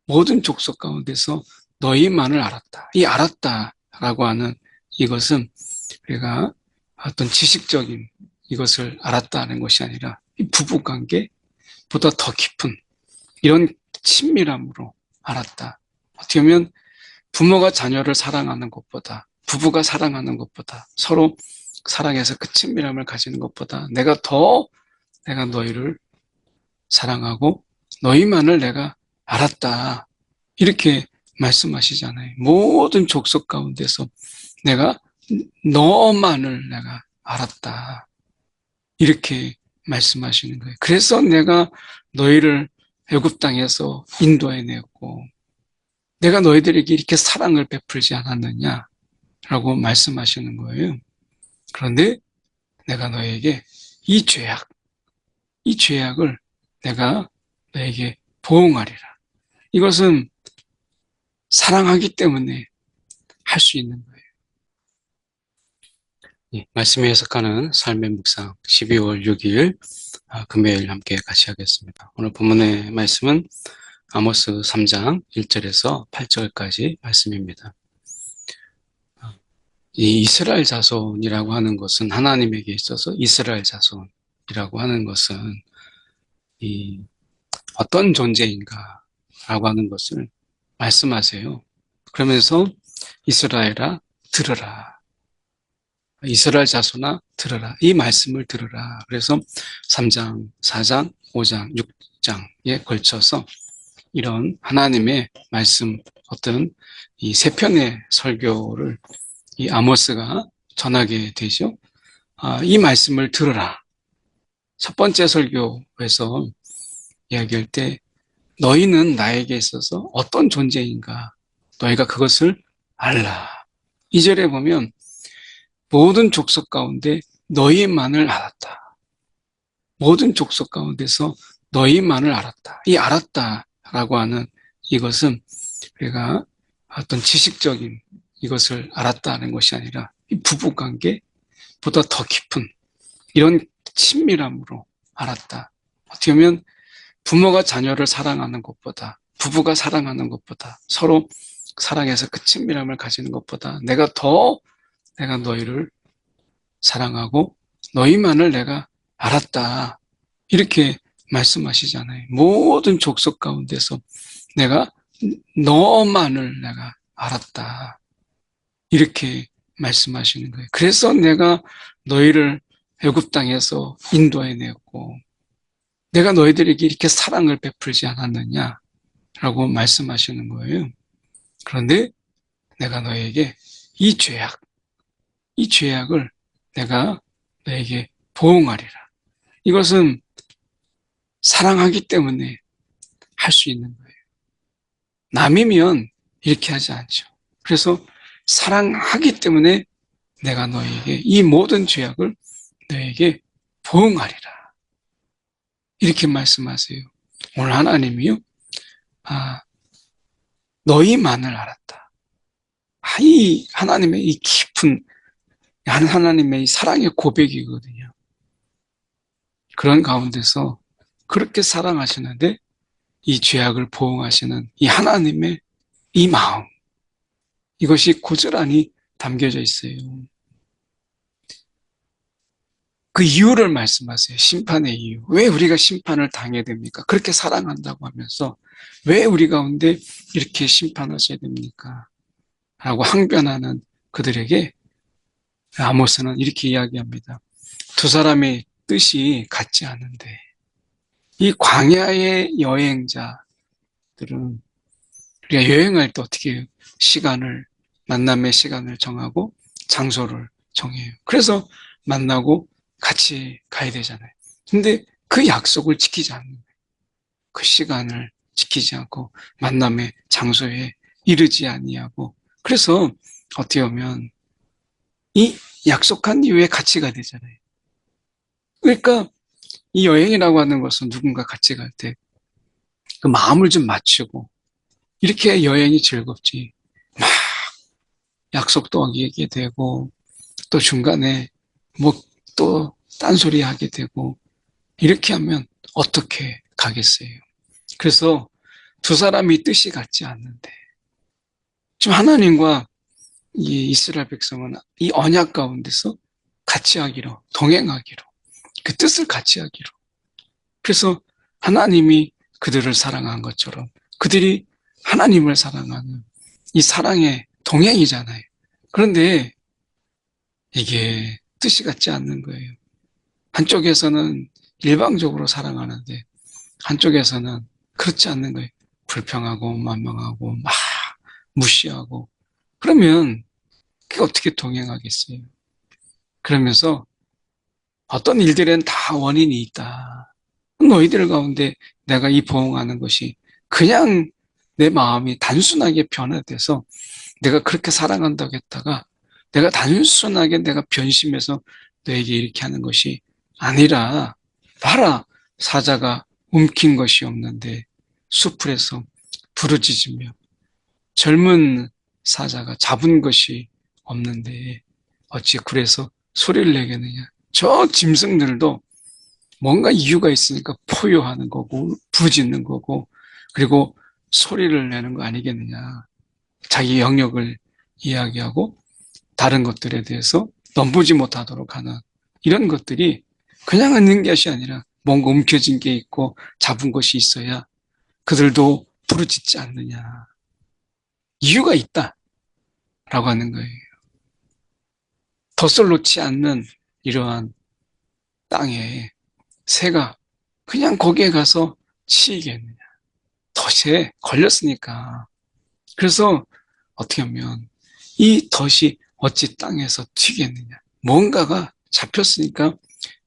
모든 족속 가운데서 너희만을 알았다. 이 알았다라고 하는 이것은 우리가 어떤 지식적인 이것을 알았다는 것이 아니라 이 부부관계보다 더 깊은 이런 친밀함으로 알았다. 어떻게 보면 부모가 자녀를 사랑하는 것보다, 부부가 사랑하는 것보다, 서로 사랑해서 그 친밀함을 가지는 것보다 내가 너희를 사랑하고 너희만을 내가 알았다. 이렇게 말씀하시잖아요. 모든 족속 가운데서 내가 너만을 내가 알았다. 이렇게 말씀하시는 거예요. 그래서 내가 너희를 애굽 땅에서 인도해냈고 내가 너희들에게 이렇게 사랑을 베풀지 않았느냐라고 말씀하시는 거예요. 그런데 내가 너에게 이 죄악, 이 죄악을 내가 너에게 보응하리라. 이것은 사랑하기 때문에 할 수 있는 거예요. 예, 말씀에 해석하는 삶의 묵상 12월 6일 금요일 함께 같이 하겠습니다. 오늘 본문의 말씀은 아모스 3장 1절에서 8절까지 말씀입니다. 이 이스라엘 자손이라고 하는 것은 하나님에게 있어서 이스라엘 자손이라고 하는 것은 이 어떤 존재인가라고 하는 것을 말씀하세요. 그러면서 이스라엘아 들으라. 이스라엘 자손아 들으라. 이 말씀을 들으라. 그래서 3장, 4장, 5장, 6장에 걸쳐서 이런 하나님의 말씀 어떤 이 세 편의 설교를 이 아모스가 전하게 되죠. 이 말씀을 들으라. 첫 번째 설교에서 이야기할 때 너희는 나에게 있어서 어떤 존재인가 너희가 그것을 알라. 2절에 보면 모든 족속 가운데 너희만을 알았다. 모든 족속 가운데서 너희만을 알았다. 이 알았다라고 하는 이것은 우리가 어떤 지식적인 이것을 알았다는 것이 아니라 이 부부관계보다 더 깊은 이런 친밀함으로 알았다. 어떻게 보면 부모가 자녀를 사랑하는 것보다, 부부가 사랑하는 것보다, 서로 사랑해서 그 친밀함을 가지는 것보다 내가 너희를 사랑하고 너희만을 내가 알았다. 이렇게 말씀하시잖아요. 모든 족속 가운데서 내가 너만을 내가 알았다. 이렇게 말씀하시는 거예요. 그래서 내가 너희를 애굽 땅에서 인도해냈고 내가 너희들에게 이렇게 사랑을 베풀지 않았느냐라고 말씀하시는 거예요. 그런데 내가 너에게 이 죄악을 내가 너에게 보응하리라. 이것은 사랑하기 때문에 할 수 있는 거예요. 남이면 이렇게 하지 않죠. 그래서 사랑하기 때문에 내가 너에게 이 모든 죄악을 너에게 보응하리라. 이렇게 말씀하세요. 오늘 하나님이요. 너희만을 알았다. 이 하나님의 이 깊은 하나님의 이 사랑의 고백이거든요. 그런 가운데서 그렇게 사랑하시는데 이 죄악을 보응하시는 이 하나님의 이 마음 이것이 고스란히 담겨져 있어요. 그 이유를 말씀하세요. 심판의 이유. 왜 우리가 심판을 당해야 됩니까? 그렇게 사랑한다고 하면서 왜 우리 가운데 이렇게 심판하셔야 됩니까? 라고 항변하는 그들에게 아모스는 이렇게 이야기합니다. 두 사람의 뜻이 같지 않은데 이 광야의 여행자들은 우리가 여행할 때 어떻게 만남의 시간을 정하고 장소를 정해요. 그래서 만나고 같이 가야 되잖아요. 근데 그 약속을 지키지 않는 거예요. 그 시간을 지키지 않고 만남의 장소에 이르지 아니하고 그래서 어떻게 보면 이 약속한 이후에 같이 가야 되잖아요. 그러니까 이 여행이라고 하는 것은 누군가 같이 갈 때 그 마음을 좀 맞추고 이렇게 여행이 즐겁지. 막 약속도 어기게 되고 또 중간에 뭐 또 딴소리 하게 되고 이렇게 하면 어떻게 가겠어요. 그래서 두 사람이 뜻이 같지 않는데 지금 하나님과 이 이스라엘 백성은 이 언약 가운데서 같이 하기로, 동행하기로, 그 뜻을 같이 하기로. 그래서 하나님이 그들을 사랑한 것처럼 그들이 하나님을 사랑하는 이 사랑의 동행이잖아요. 그런데 이게 뜻이 같지 않는 거예요. 한쪽에서는 일방적으로 사랑하는데 한쪽에서는 그렇지 않는 거예요. 불평하고 만망하고 막 무시하고. 그러면 그게 어떻게 동행하겠어요? 그러면서 어떤 일들엔 다 원인이 있다. 너희들 가운데 내가 이 보응하는 것이 그냥 내 마음이 단순하게 변화돼서 내가 그렇게 사랑한다고 했다가 내가 단순하게 내가 변심해서 너에게 이렇게 하는 것이 아니라 봐라 사자가 움킨 것이 없는데 수풀에서 부르짖으며 젊은 사자가 잡은 것이 없는데 어찌 굴에서 소리를 내겠느냐. 저 짐승들도 뭔가 이유가 있으니까 포효하는 거고 부짖는 거고 그리고 소리를 내는 거 아니겠느냐. 자기 영역을 이야기하고 다른 것들에 대해서 넘보지 못하도록 하는 이런 것들이 그냥 있는 것이 아니라 뭔가 움켜진 게 있고 잡은 것이 있어야 그들도 부르짖지 않느냐. 이유가 있다라고 하는 거예요. 덫을 놓지 않는 이러한 땅에 새가 그냥 거기에 가서 치이겠느냐. 덫에 걸렸으니까. 그래서 어떻게 하면 이 덫이 어찌 땅에서 튀겠느냐. 뭔가가 잡혔으니까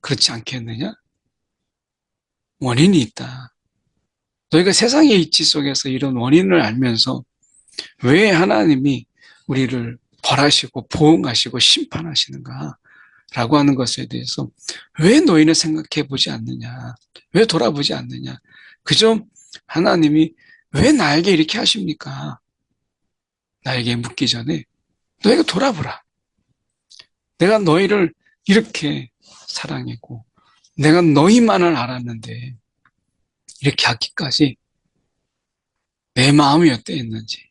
그렇지 않겠느냐. 원인이 있다. 너희가 세상의 이치 속에서 이런 원인을 알면서 왜 하나님이 우리를 벌하시고 보응하시고 심판하시는가 라고 하는 것에 대해서 왜 너희는 생각해 보지 않느냐. 왜 돌아보지 않느냐. 그저 하나님이 왜 나에게 이렇게 하십니까? 나에게 묻기 전에 너희가 돌아보라. 내가 너희를 이렇게 사랑했고 내가 너희만을 알았는데 이렇게 하기까지 내 마음이 어땠는지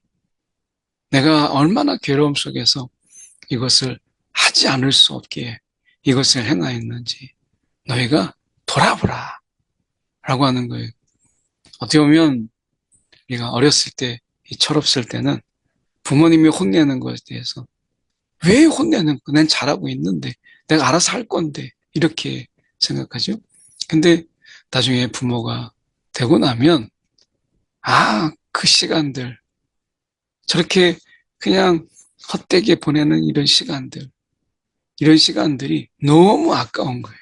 내가 얼마나 괴로움 속에서 이것을 하지 않을 수 없기에 이것을 행하였는지 너희가 돌아보라 라고 하는 거예요. 어떻게 보면 우리가 어렸을 때 철없을 때는 부모님이 혼내는 것에 대해서 왜 혼내는 거? 난 잘하고 있는데 내가 알아서 할 건데 이렇게 생각하죠. 근데 나중에 부모가 되고 나면 그 시간들 저렇게 그냥 헛되게 보내는 이런 시간들이 너무 아까운 거예요.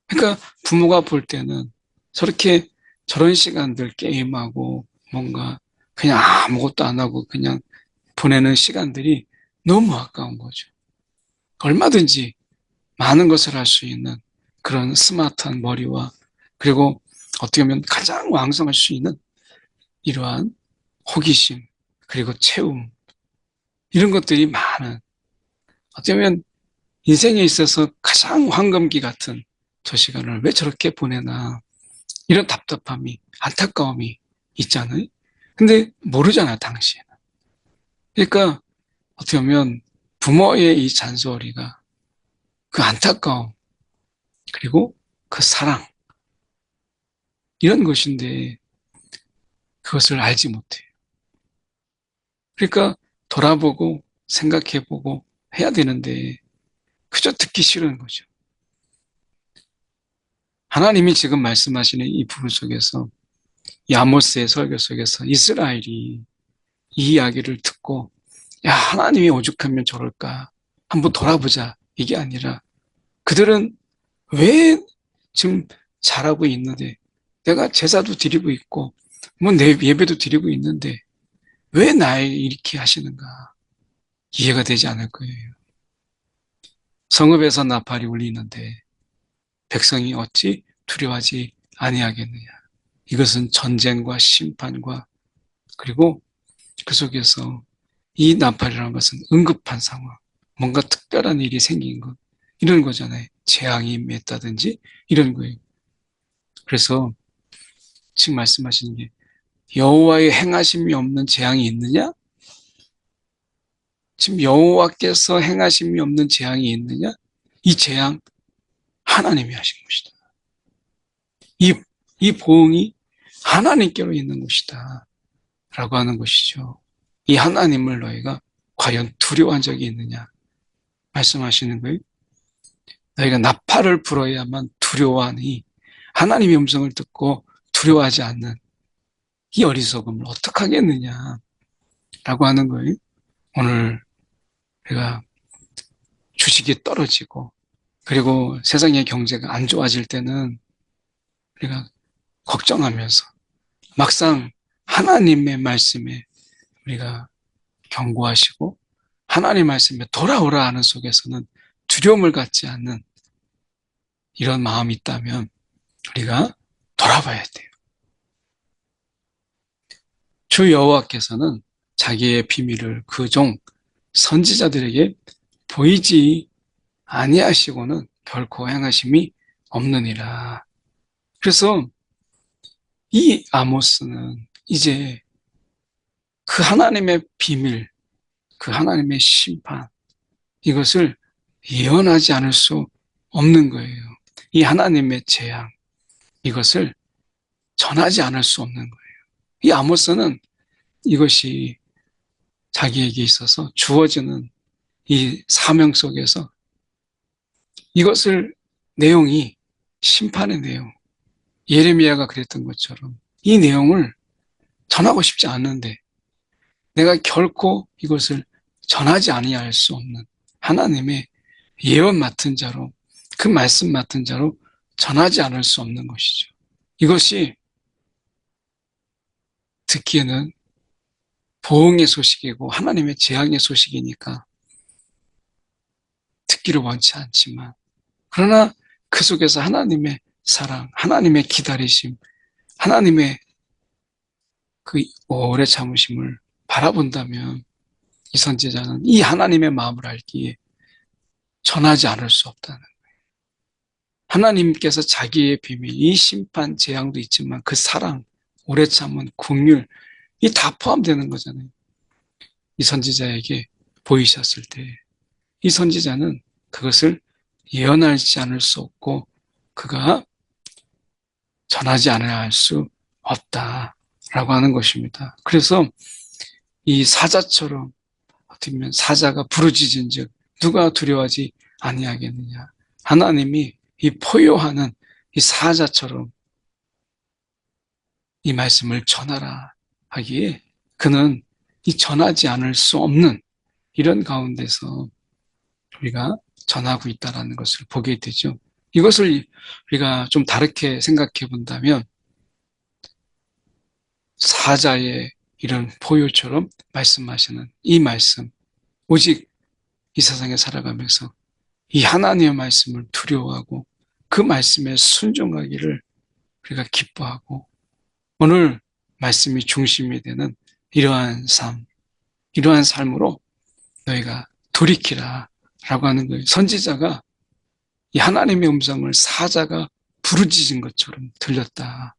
그러니까 부모가 볼 때는 저런 시간들 게임하고 뭔가 그냥 아무것도 안 하고 그냥 보내는 시간들이 너무 아까운 거죠. 얼마든지 많은 것을 할 수 있는 그런 스마트한 머리와 그리고 어떻게 보면 가장 왕성할 수 있는 이러한 호기심 그리고 채움 이런 것들이 많은 어떻게 보면 인생에 있어서 가장 황금기 같은 저 시간을 왜 저렇게 보내나 이런 답답함이 안타까움이 있잖아요. 근데 모르잖아 당시에는. 그러니까 어떻게 보면 부모의 이 잔소리가 그 안타까움 그리고 그 사랑 이런 것인데 그것을 알지 못해요. 그러니까 돌아보고 생각해보고 해야 되는데 그저 듣기 싫은 거죠. 하나님이 지금 말씀하시는 이 부분 속에서 이 아모스의 설교 속에서 이스라엘이 이 이야기를 듣고 야 하나님이 오죽하면 저럴까 한번 돌아보자 이게 아니라 그들은 왜 지금 잘하고 있는데 내가 제사도 드리고 있고 뭐 내 예배도 드리고 있는데 왜 나에게 이렇게 하시는가 이해가 되지 않을 거예요. 성읍에서 나팔이 울리는데 백성이 어찌 두려워하지 아니하겠느냐. 이것은 전쟁과 심판과 그리고 그 속에서 이 나팔이라는 것은 응급한 상황, 뭔가 특별한 일이 생긴 것 이런 거잖아요. 재앙이 임했다든지 이런 거예요. 그래서 지금 말씀하시는 게 여호와의 행하심이 없는 재앙이 있느냐? 지금 여호와께서 행하심이 없는 재앙이 있느냐? 이 재앙 하나님이 하신 것이다. 이 보응이 하나님께로 있는 것이다. 라고 하는 것이죠. 이 하나님을 너희가 과연 두려워한 적이 있느냐? 말씀하시는 거예요. 너희가 나팔을 불어야만 두려워하니 하나님의 음성을 듣고 두려워하지 않는 이 어리석음을 어떻게 하겠느냐? 라고 하는 거예요. 오늘 우리가 주식이 떨어지고 그리고 세상의 경제가 안 좋아질 때는 우리가 걱정하면서 막상 하나님의 말씀에 우리가 경고하시고 하나님 말씀에 돌아오라 하는 속에서는 두려움을 갖지 않는 이런 마음이 있다면 우리가 돌아봐야 돼요. 주 여호와께서는 자기의 비밀을 그 종 선지자들에게 보이지 아니하시고는 결코 행하심이 없느니라. 그래서 이 아모스는 이제 그 하나님의 비밀, 그 하나님의 심판, 이것을 예언하지 않을 수 없는 거예요. 이 하나님의 재앙, 이것을 전하지 않을 수 없는 거예요. 이 아모스는 이것이 자기에게 있어서 주어지는 이 사명 속에서 이것을 내용이 심판의 내용, 예레미야가 그랬던 것처럼 이 내용을 전하고 싶지 않는데 내가 결코 이것을 전하지 아니할 수 없는 하나님의 예언 맡은 자로 그 말씀 맡은 자로 전하지 않을 수 없는 것이죠. 이것이 듣기에는 보응의 소식이고 하나님의 재앙의 소식이니까 듣기를 원치 않지만 그러나 그 속에서 하나님의 사랑, 하나님의 기다리심, 하나님의 그 오래 참으심을 바라본다면 이 선지자는 이 하나님의 마음을 알기에 전하지 않을 수 없다는 거예요. 하나님께서 자기의 비밀, 이 심판, 재앙도 있지만 그 사랑, 오래 참은 긍휼, 이 다 포함되는 거잖아요. 이 선지자에게 보이셨을 때 이 선지자는 그것을 예언하지 않을 수 없고 그가 전하지 않아야 할 수 없다라고 하는 것입니다. 그래서 이 사자처럼 어떻게 보면 사자가 부르짖은즉 누가 두려워하지 아니하겠느냐. 하나님이 이 포효하는 이 사자처럼 이 말씀을 전하라 하기에 그는 이 전하지 않을 수 없는 이런 가운데서 우리가 전하고 있다는 것을 보게 되죠. 이것을 우리가 좀 다르게 생각해 본다면 사자의 이런 포효처럼 말씀하시는 이 말씀, 오직 이 세상에 살아가면서 이 하나님의 말씀을 두려워하고 그 말씀에 순종하기를 우리가 기뻐하고 오늘 말씀이 중심이 되는 이러한 삶, 이러한 삶으로 너희가 돌이키라 라고 하는 거예요. 선지자가 이 하나님의 음성을 사자가 부르짖은 것처럼 들렸다.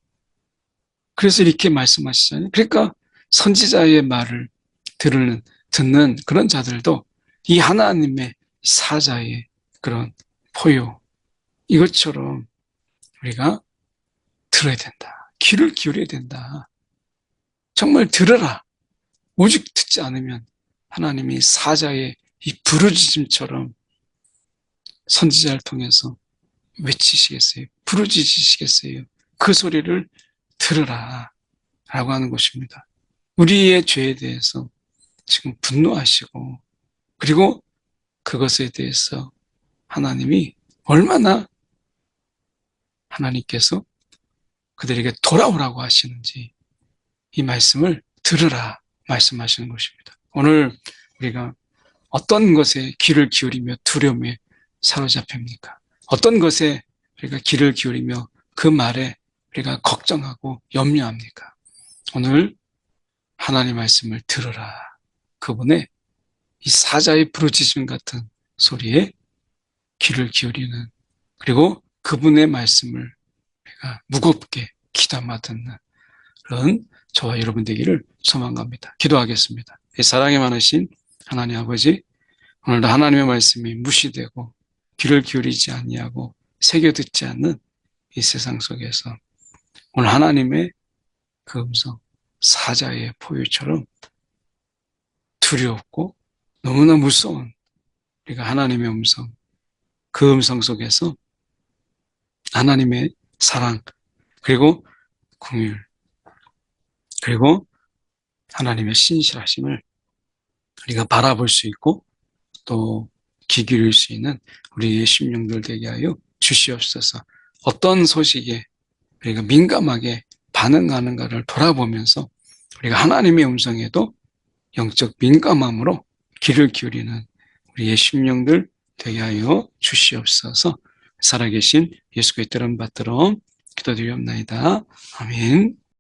그래서 이렇게 말씀하시잖아요. 그러니까 선지자의 말을 듣는 그런 자들도 이 하나님의 사자의 그런 포효, 이것처럼 우리가 들어야 된다. 귀를 기울여야 된다. 정말 들으라. 오직 듣지 않으면 하나님이 사자의 이 부르짖음처럼 선지자를 통해서 외치시겠어요? 부르짖으시겠어요? 그 소리를 들으라 라고 하는 것입니다. 우리의 죄에 대해서 지금 분노하시고 그리고 그것에 대해서 하나님이 얼마나 하나님께서 그들에게 돌아오라고 하시는지 이 말씀을 들으라 말씀하시는 것입니다. 오늘 우리가 어떤 것에 귀를 기울이며 두려움에 사로잡힙니까? 어떤 것에 우리가 귀를 기울이며 그 말에 우리가 걱정하고 염려합니까? 오늘 하나님 말씀을 들으라. 그분의 이 사자의 부르짖음 같은 소리에 귀를 기울이는 그리고 그분의 말씀을 우리가 무겁게 귀담아 듣는 저와 여러분 되기를 소망합니다. 기도하겠습니다. 사랑이 많으신 하나님 아버지, 오늘도 하나님의 말씀이 무시되고 귀를 기울이지 아니하고 새겨 듣지 않는 이 세상 속에서 오늘 하나님의 그 음성, 사자의 포유처럼 두렵고 너무나 무서운 우리가 하나님의 음성, 그 음성 속에서 하나님의 사랑, 그리고 긍휼, 그리고 하나님의 신실하심을 우리가 바라볼 수 있고 또 귀 기울일 수 있는 우리의 심령들 되게 하여 주시옵소서. 어떤 소식에 우리가 민감하게 반응하는가를 돌아보면서 우리가 하나님의 음성에도 영적 민감함으로 귀를 기울이는 우리의 심령들 되게 하여 주시옵소서. 살아계신 예수 그리스도를 받들어 기도드리옵나이다. 아멘.